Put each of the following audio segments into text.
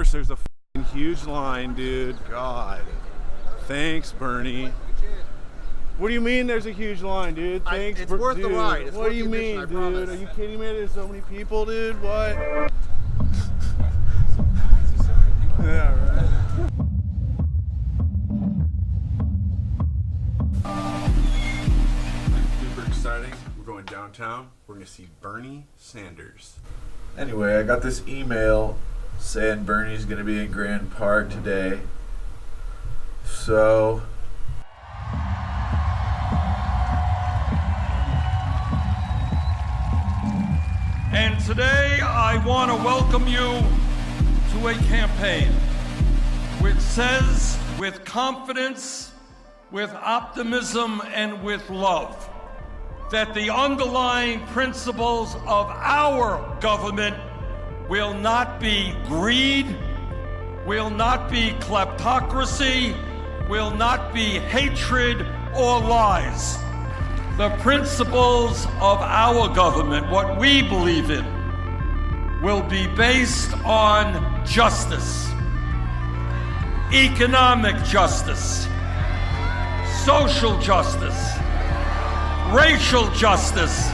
course there's a huge line, dude. God. Thanks, Bernie. What do you mean there's a huge line, dude? Thanks, it's worth dude. the ride. It's what worth do you the mean, admission, I dude? promise. Are you kidding me? There's so many people, dude. What? Yeah, right. Super exciting. We're going downtown. We're going to see Bernie Sanders. Anyway, I got this email saying Bernie's going to be in Grand Park today. So, and today I want to welcome you to a campaign which says with confidence, with optimism, and with love that the underlying principles of our government will not be greed, will not be kleptocracy, will not be hatred or lies. The principles of our government, what we believe in, will be based on justice, economic justice, social justice, racial justice,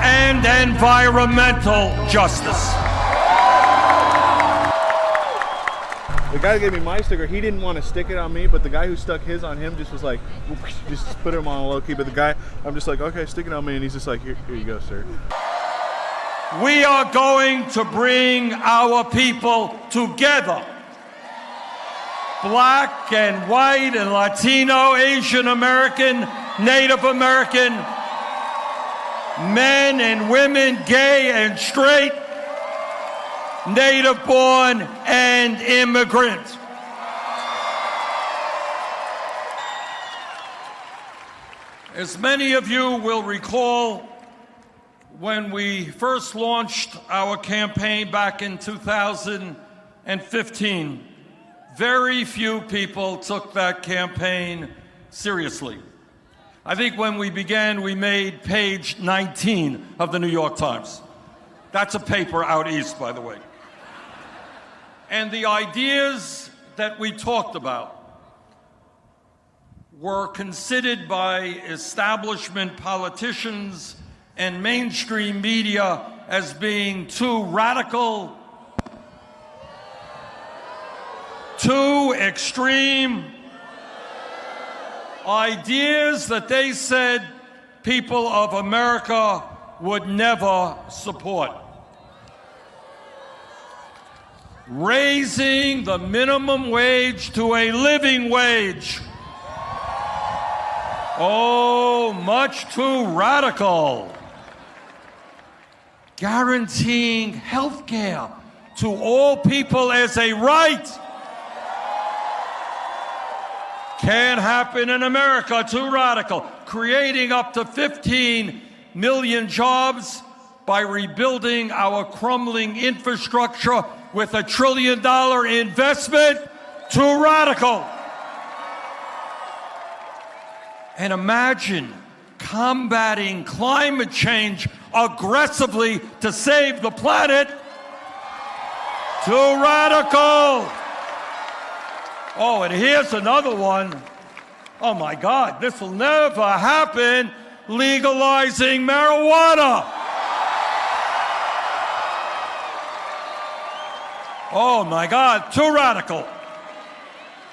and environmental justice. The guy that gave me my sticker, he didn't want to stick it on me, but the guy who stuck his on him just was like, just put him on low key. But the guy, I'm just like, okay, stick it on me, and he's just like, here you go, sir. We are going to bring our people together. Black and white and Latino, Asian American, Native American, men and women, gay and straight, native born and immigrant. As many of you will recall, when we first launched our campaign back in 2015, very few people took that campaign seriously. I think when we began, we made page 19 of the New York Times. That's a paper out east, by the way. And the ideas that we talked about were considered by establishment politicians and mainstream media as being too radical, too extreme, ideas that they said people of America would never support. Raising the minimum wage to a living wage. Oh, much too radical. Guaranteeing health care to all people as a right. Can't happen in America, too radical. Creating up to 15 million jobs by rebuilding our crumbling infrastructure with $1 trillion investment, too radical. And imagine combating climate change aggressively to save the planet, too radical. Oh, and here's another one. Oh my God, this will never happen. Legalizing marijuana. Oh my God, too radical.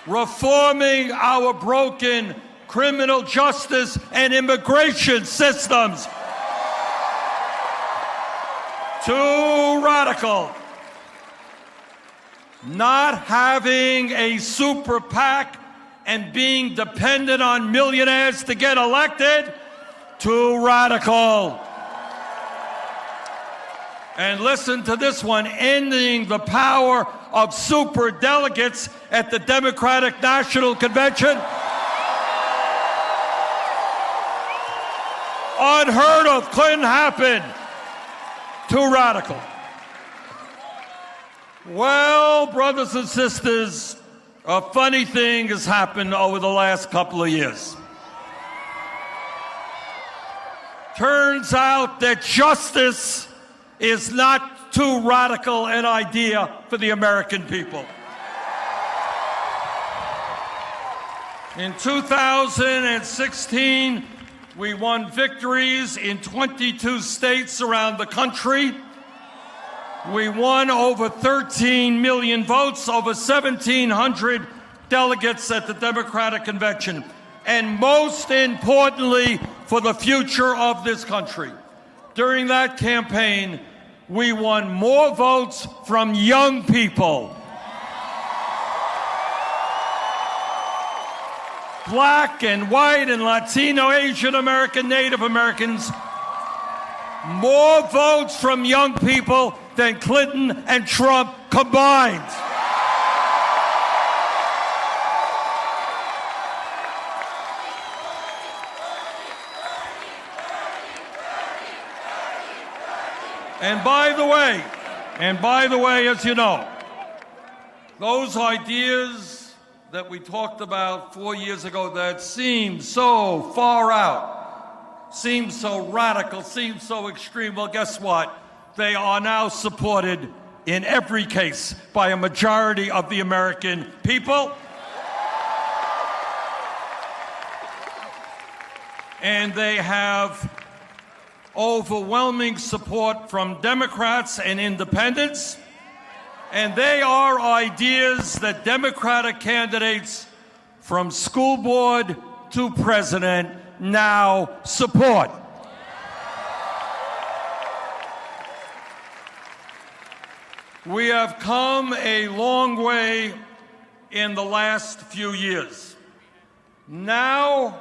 Reforming our broken criminal justice and immigration systems. Too radical. Not having a super PAC and being dependent on millionaires to get elected, too radical. And listen to this one, ending the power of super delegates at the Democratic National Convention. Unheard of, couldn't happen. Too radical. Well, brothers and sisters, a funny thing has happened over the last couple of years. Turns out that justice is not too radical an idea for the American people. In 2016, we won victories in 22 states around the country. We won over 13 million votes, over 1,700 delegates at the Democratic Convention. And most importantly, for the future of this country, during that campaign, we won more votes from young people, Black and white and Latino, Asian American, Native Americans, more votes from young people than Clinton and Trump combined. And by the way, as you know, those ideas that we talked about 4 years ago that seemed so far out, seemed so radical, seemed so extreme, well, guess what? They are now supported in every case by a majority of the American people. And they have overwhelming support from Democrats and independents. And they are ideas that Democratic candidates from school board to president now support. We have come a long way in the last few years. Now,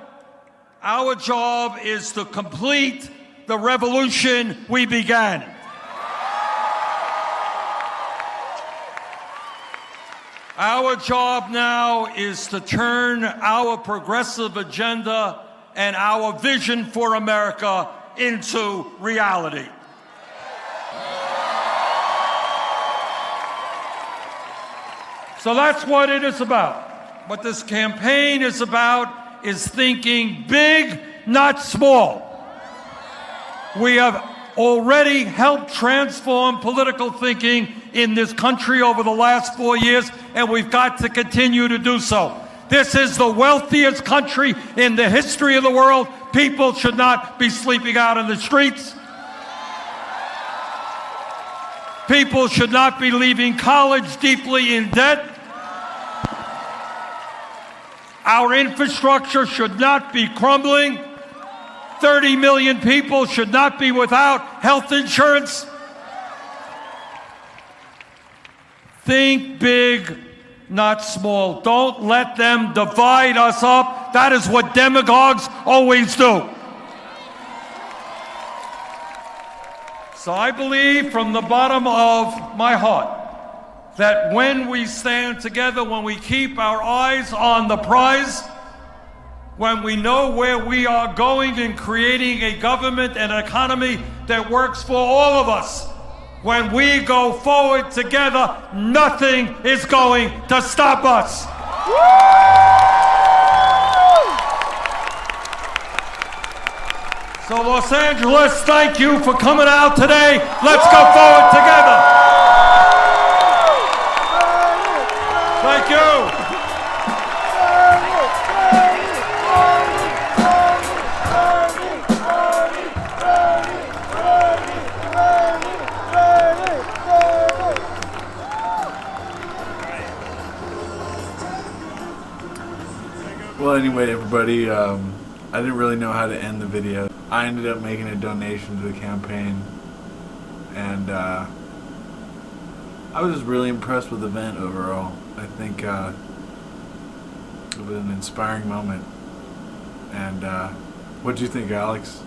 our job is to complete the revolution we began. Our job now is to turn our progressive agenda and our vision for America into reality. So that's what it is about. What this campaign is about is thinking big, not small. We have already helped transform political thinking in this country over the last 4 years, and we've got to continue to do so. This is the wealthiest country in the history of the world. People should not be sleeping out in the streets. People should not be leaving college deeply in debt. Our infrastructure should not be crumbling. 30 million people should not be without health insurance. Think big, not small. Don't let them divide us up. That is what demagogues always do. So I believe from the bottom of my heart that when we stand together, when we keep our eyes on the prize, when we know where we are going in creating a government and an economy that works for all of us, when we go forward together, nothing is going to stop us. So Los Angeles, thank you for coming out today. Let's go forward together. Thank you. Well, anyway, everybody, I didn't really know how to end the video. I ended up making a donation to the campaign, and I was just really impressed with the event overall. I think it was an inspiring moment. And what do you think, Alex?